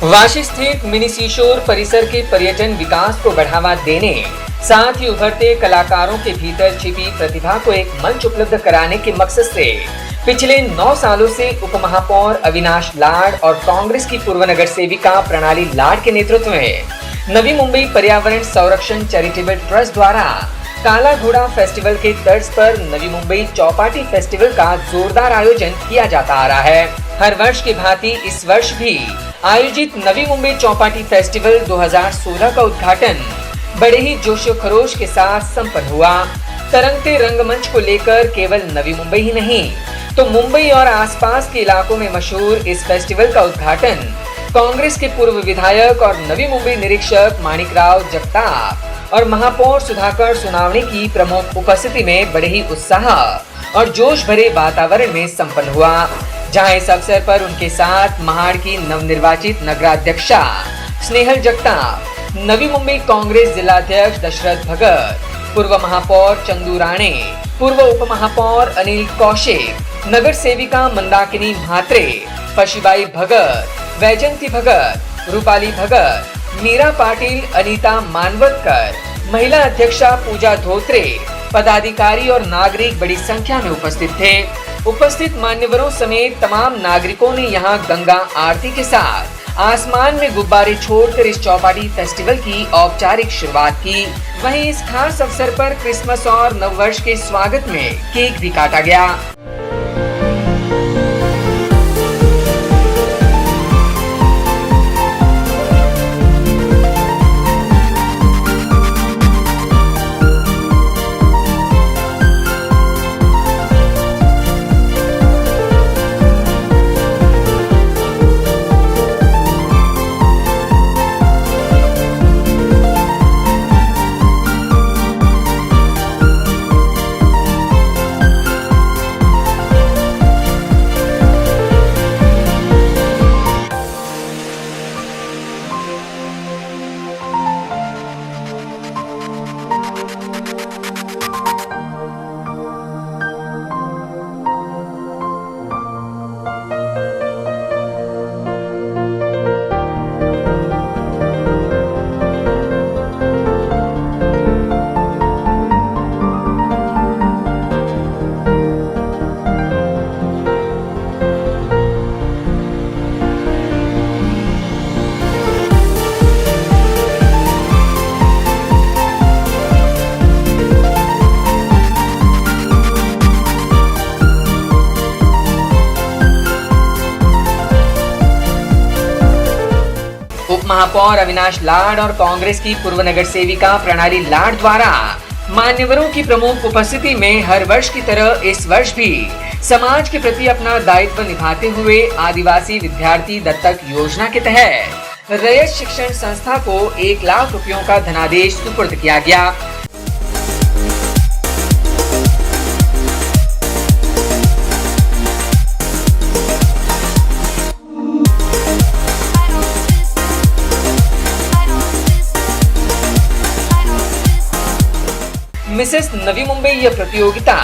वाशी स्थित mini seashore परिसर के पर्यटन विकास को बढ़ावा देने, साथ ही उभरते कलाकारों के भीतर छिपी प्रतिभा को एक मंच उपलब्ध कराने के मकसद से पिछले 9 सालों से उप महापौर अविनाश लाड और कांग्रेस की पूर्व नगर सेविका प्रणाली लाड के नेतृत्व में नवी मुंबई पर्यावरण संरक्षण चैरिटेबल ट्रस्ट द्वारा काला घोड़ा फेस्टिवल के तर्ज पर नवी मुंबई चौपाटी फेस्टिवल का जोरदार आयोजन किया जाता आ रहा है। हर वर्ष की भांति इस वर्ष भी आयोजित नवी मुंबई चौपाटी फेस्टिवल 2016 का उद्घाटन बड़े ही जोशो खरोश के साथ संपन्न हुआ। तरंगते रंगमंच को लेकर केवल नवी मुंबई ही नहीं तो मुंबई और आसपास के इलाकों में मशहूर इस फेस्टिवल का उद्घाटन कांग्रेस के पूर्व विधायक और नवी मुंबई निरीक्षक माणिकराव जगताप और महापौर सुधाकर सोनावणे की प्रमुख उपस्थिति में बड़े ही उत्साह और जोश भरे वातावरण में संपन्न हुआ, जहां इस अवसर पर उनके साथ महाड़ की नवनिर्वाचित नगराध्यक्षा स्नेहल जगताप, नवी मुंबई कांग्रेस जिलाध्यक्ष दशरथ भगत, पूर्व महापौर चंदू राणे, पूर्व उप महापौर अनिल कौशिक, नगर सेविका मंदाकिनी म्हात्रे, पशुबाई भगत, वैजंती भगत, रूपाली भगत, मीरा पाटिल, अनीता मानवतकर, महिला अध्यक्षा पूजा धोत्रे, पदाधिकारी और नागरिक बड़ी संख्या में उपस्थित थे। उपस्थित मान्यवरों समेत तमाम नागरिकों ने यहां गंगा आरती के साथ आसमान में गुब्बारे छोड़कर इस चौपाटी फेस्टिवल की औपचारिक शुरुआत की। वहीं इस खास अवसर पर क्रिसमस और नववर्ष के स्वागत में केक भी काटा गया। महापौर अविनाश लाड और कांग्रेस की पूर्व नगर सेविका प्रणाली लाड द्वारा मान्यवरों की प्रमुख उपस्थिति में हर वर्ष की तरह इस वर्ष भी समाज के प्रति अपना दायित्व निभाते हुए आदिवासी विद्यार्थी दत्तक योजना के तहत रयत शिक्षण संस्था को 1 लाख रुपयों का धनादेश सुपुर्द किया गया। मिसेस नवी मुंबई यह प्रतियोगिता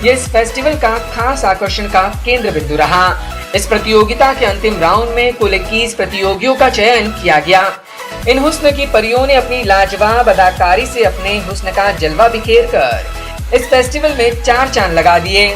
इस फेस्टिवल का खास आकर्षण का केंद्र बिंदु रहा। इस प्रतियोगिता के अंतिम राउंड में कुल 21 प्रतियोगियों का चयन किया गया। इन हुस्न की परियों ने अपनी लाजवाब अदाकारी से अपने हुस्न का जलवा बिखेर कर इस फेस्टिवल में 4 चांद लगा दिए।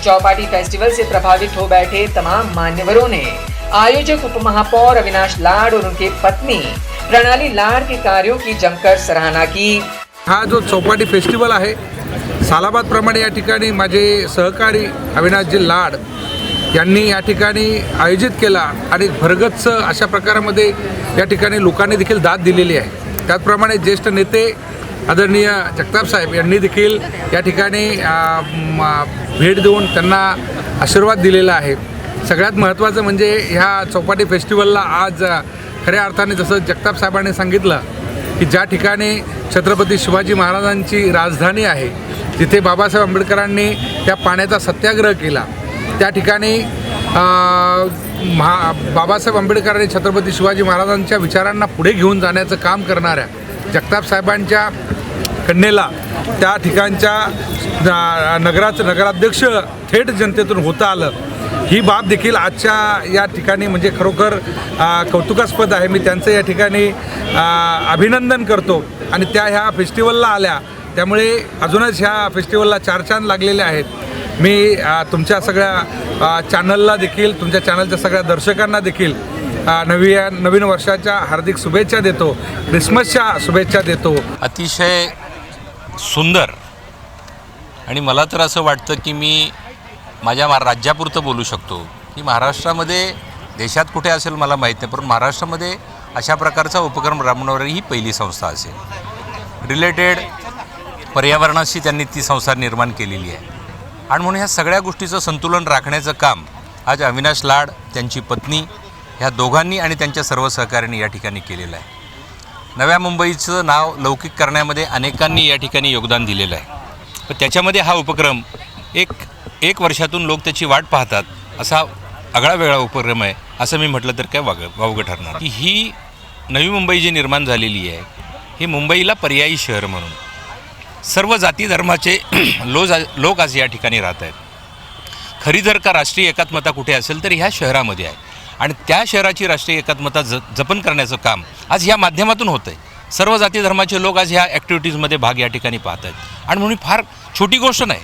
चौपाटी फेस्टिवल से प्रभावित हो बैठे तमाम मान्यवरों ने आयोजक उपमहापौर अविनाश लाड और उनकी पत्नी प्रणाली लाड के कार्यों की जमकर सराहना की। हा जो चौपाटी फेस्टिवल आहे सालाबाद प्रमाणे या ठिकाणी माझे सहकारी अविनाशजी लाड यांनी या ठिकाणी आयोजित केला आणि भरगच्च अशा प्रकारामध्ये या ठिकाणी लोकांनी देखील दाद दिलेली आहे। त्याचप्रमाणे ज्येष्ठ नेते आदरणीय जगताप साहेब यांनी देखील या ठिकाणी भेट देऊन त्यांना आशीर्वाद दिलेला आहे। सगळ्यात महत्त्वाचं म्हणजे ह्या चौपाटी फेस्टिवलला आज खऱ्या अर्थाने जसं जगताप साहेबांनी सांगितलं की ज्या ठिकाणी छत्रपती शिवाजी महाराजांची राजधानी आहे, जिथे बाबासाहेब आंबेडकरांनी त्या पाण्याचा सत्याग्रह केला, त्या ठिकाणी बाबासाहेब आंबेडकरांनी छत्रपती शिवाजी महाराजांच्या विचारांना पुढे घेऊन जाण्याचं काम करणाऱ्या जगताप साहेबांच्या कन्येला त्या ठिकाणच्या नगराध्यक्ष थेट जनतेतून होता आलं, ही बाब देखील आजच्या या ठिकाणी म्हणजे खरोखर कौतुकास्पद आहे। मी त्यांचं या ठिकाणी अभिनंदन करतो आणि त्या ह्या फेस्टिवलला आल्या त्यामुळे अजूनच ह्या फेस्टिवलला चार चांद लागलेले आहेत। मी तुमच्या सगळ्या चॅनलला देखील, तुमच्या चॅनलच्या सगळ्या दर्शकांना देखील नवीन वर्षाच्या हार्दिक शुभेच्छा देतो, क्रिसमसच्या शुभेच्छा देतो। अतिशय सुंदर आणि मला तर असं वाटतं की मी माझ्या राज्यापुरतं बोलू शकतो की महाराष्ट्रामध्ये, देशात कुठे असेल मला माहीत नाही, पण महाराष्ट्रामध्ये अशा प्रकारचा उपक्रम राबवणारी ही पहिली संस्था असेल। रिलेटेड पर्यावरणाशी त्यांनी ती संस्था निर्माण केलेली आहे आणि म्हणून ह्या सगळ्या गोष्टीचं संतुलन राखण्याचं काम आज अविनाश लाड, त्यांची पत्नी, ह्या दोघांनी आणि त्यांच्या सर्व सहकाऱ्यांनी या ठिकाणी केलेलं आहे। नव्या मुंबईचं नाव लौकिक करण्यामध्ये अनेकांनी या ठिकाणी योगदान दिलेलं आहे, पण त्याच्यामध्ये हा उपक्रम एक वर्षातून लोक त्याची वाट पाहतात असा आगळा वेगळा उपक्रम आहे असं मी म्हटलं तर काय वावगं ठरणार की ही नवी मुंबई जी निर्माण झालेली आहे ही मुंबईला पर्यायी शहर म्हणून सर्व जाती धर्माचे लोक आज या ठिकाणी राहत आहेत। खरी जर का राष्ट्रीय एकात्मता कुठे असेल तर ह्या शहरामध्ये आहे आणि त्या शहराची राष्ट्रीय एकात्मता जपन करण्याचं काम आज ह्या माध्यमातून होतं आहे। सर्व जाती धर्माचे लोक आज ह्या ॲक्टिव्हिटीजमध्ये भाग या ठिकाणी पाहत आहेत आणि म्हणून फार छोटी गोष्ट नाही,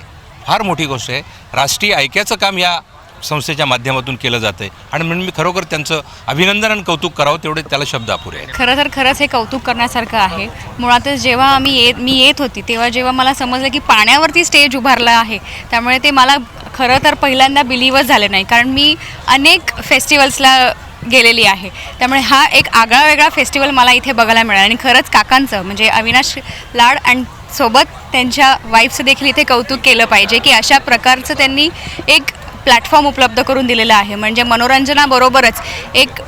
फार मोठी गोष्ट आहे। राष्ट्रीय ऐक्याचं काम या संस्थेच्या माध्यमातून केलं जातं आहे आणि म्हणून मी खरोखर त्यांचं अभिनंदन आणि कौतुक करावं तेवढे त्याला शब्द अपुरे आहेत। खरंच हे कौतुक करण्यासारखं आहे। मुळातच जेव्हा मी येत होती तेव्हा जेव्हा मला समजलं की पाण्यावरती स्टेज उभारला आहे, त्यामुळे ते मला खरं तर पहिल्यांदा बिलीव्हच झाले नाही, कारण मी अनेक फेस्टिवल्सला गेलेली आहे, त्यामुळे हा एक आगळा वेगळा फेस्टिवल मला इथे बघायला मिळाला आणि खरंच काकांचं म्हणजे अविनाश लाड आणि सोबत त्यांच्या वाईफचं देखील इथे कौतुक केलं पाहिजे की अशा प्रकारचं त्यांनी एक प्लॅटफॉर्म उपलब्ध करून दिलेला आहे। म्हणजे मनोरंजनाबरोबरच एक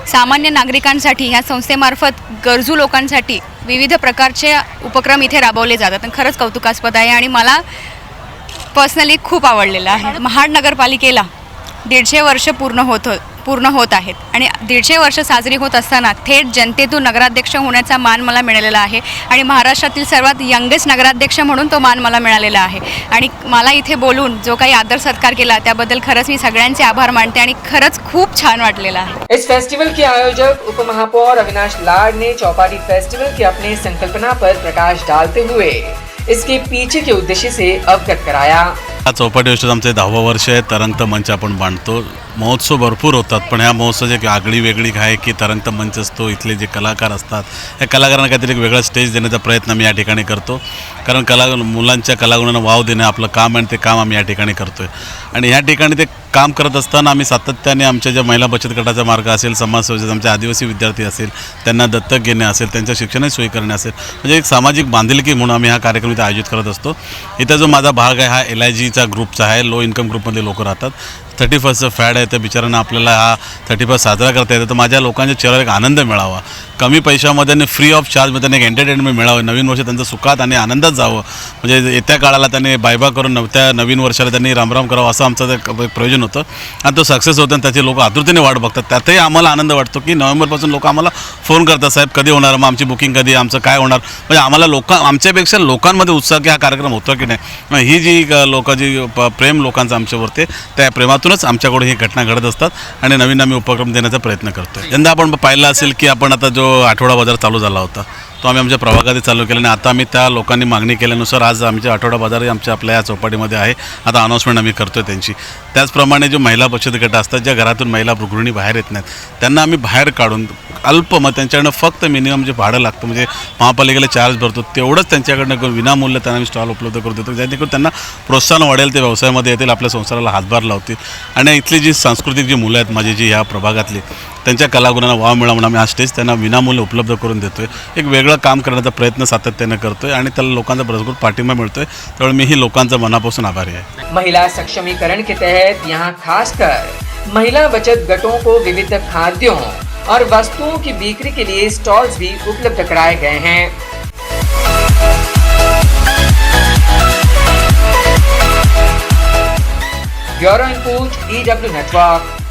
सामान्य नागरिकांसाठी ह्या संस्थेमार्फत गरजू लोकांसाठी विविध प्रकारचे उपक्रम इथे राबवले जातात आणि खरंच कौतुकास्पद आहे आणि मला पर्सनली खूप आवडलेलं आहे। महाड नगरपालिकेला 150 वर्ष पूर्ण होत आहेत आणि 150 वर्ष साजरी होत असताना थेट जनतेतून नगराध्यक्ष होण्याचा मान मला मिळालेला आहे आणि महाराष्ट्रातील सर्वात यंगेस्ट नगराध्यक्ष म्हणून तो मान मला मिळालेला आहे आणि मला इथे बोलून जो काही आदर सत्कार केला त्याबद्दल खरंच मी सगळ्यांचे आभार मानते आणि खरंच खूप छान वाटलेलं आहे। इस फेस्टिवल के आयोजक उपमहापौर अविनाश लाड ने चौपाटी फेस्टिवल की अपने संकल्पना पर प्रकाश डालते हुए इसके पीछे के उद्देश्य से अवगत कराया। हा चौपाटी फेस्टिवल आमचे 10वं वर्ष आहे। तरंगत मंच आपण बांधतो, महोत्सव भरपूर होतात, पण ह्या महोत्सवाची एक आगळी वेगळी आहे की तरंगत मंच असतो, इथले जे कलाकार असतात या कलाकारांना काहीतरी एक वेगळा स्टेज देण्याचा प्रयत्न मी या ठिकाणी करतो, कारण मुलांच्या कलागुणांना वाव देणं आपलं काम आहे आणि ते काम आम्ही या ठिकाणी करतो आहे। आणि ह्या ठिकाणी ते काम करत असताना आम्ही सातत्याने आमच्या ज्या महिला बचत गटाचा मार्ग असेल, समाजसेवेचे आमचे आदिवासी विद्यार्थी असेल त्यांना दत्तक घेणे असेल, त्यांच्या शिक्षणाची सोय करणे असेल, म्हणजे एक सामाजिक बांधिलकी म्हणून आम्ही हा कार्यक्रम इथे आयोजित करत असतो। इथं जो माझा भाग आहे हा LIGचा ग्रुपचा आहे, लो इन्कम ग्रुपमधले लोक राहतात। 31st फॅड आहे, त्या बिचारांना आपल्याला हा 31 साजरा करता येतं, तर माझ्या लोकांच्या चेहऱ्यावर एक आनंद मिळावा, कमी पैशामध्ये आणि फ्री ऑफ चार्जमध्ये त्यांना एक एंटरटेनमेंट मिळावं, नवीन वर्ष त्यांचं सुखात आणि आनंदात जावं, म्हणजे येत्या काळाला त्यांनी बायबा करून त्या नवीन वर्षाला त्यांनी रामराम करावं असं आमचं एक प्रयोजन होतं आणि तो सक्सेस होतं आणि त्याचे लोक आतुरतेने वाट बघतात। त्यातही आम्हाला आनंद वाटतो की नोव्हेंबरपासून लोक आम्हाला फोन करतात, साहेब कधी होणार, मग आमची बुकिंग कधी, आमचं काय होणार, म्हणजे आम्हाला आमच्यापेक्षा लोकांमध्ये उत्साह की हा कार्यक्रम होतो की नाही, ही जी प्रेम लोकांचं आमच्यावरती, त्या प्रेमातूनच आमच्याकडे ही घटना घडत असतात आणि नवीन आम्ही उपक्रम देण्याचा प्रयत्न करतो। यंदा आपण पाहिलं असेल की आपण आता जो आठवडा बाजार चालू झाला होता तो आम्ही आमच्या प्रभागात चालू केला आणि आता आम्ही त्या लोकांनी मागणी केल्यानुसार आज आमच्या आठवडा बाजार आमच्या आपल्या या चौपाटीमध्ये आहे. आता अनाऊन्समेंट आम्ही करतोय त्यांची. त्याचप्रमाणे जे महिला बचत गट असतात, ज्या घरातून महिला गृहिणी बाहेर येत नाहीत, त्यांना आम्ही बाहेर काढून मग त्यांच्याकडनं फक्त मिनिमम जे भाडं लागतं, म्हणजे महापालिकेला चार्ज भरतो तेवढंच त्यांच्याकडनं विनामूल्य त्यांना आम्ही स्टॉल उपलब्ध करून देतो, जेणेकरून त्यांना प्रोत्साहन वाढेल, ते व्यवसायामध्ये येतील, आपल्या संसाराला हातभार लावतील. आणि इथली जी सांस्कृतिक जी मुलं आहेत माझी, जी ह्या प्रभागातली, त्यांच्या कलागुणांना वाव मिळावा म्हणून आम्ही आज स्टेज त्यांना विनामूल्य उपलब्ध करून देतोय. एक वेगळं काम करण्याचा प्रयत्न सातत्याने करतोय आणि त्याला लोकांचा भरपूर पाठिंबा मिळतोय. त्यामुळे मीही लोकांचा मनापासून आभारी आहे. महिला सक्षमीकरण के तहत यहाँ खासकर महिला बचत गटों को विविध खाद्यों और वस्तुओं की बिक्री के लिए स्टॉल्स भी उपलब्ध कराए गए हैं. Bureau report EW network.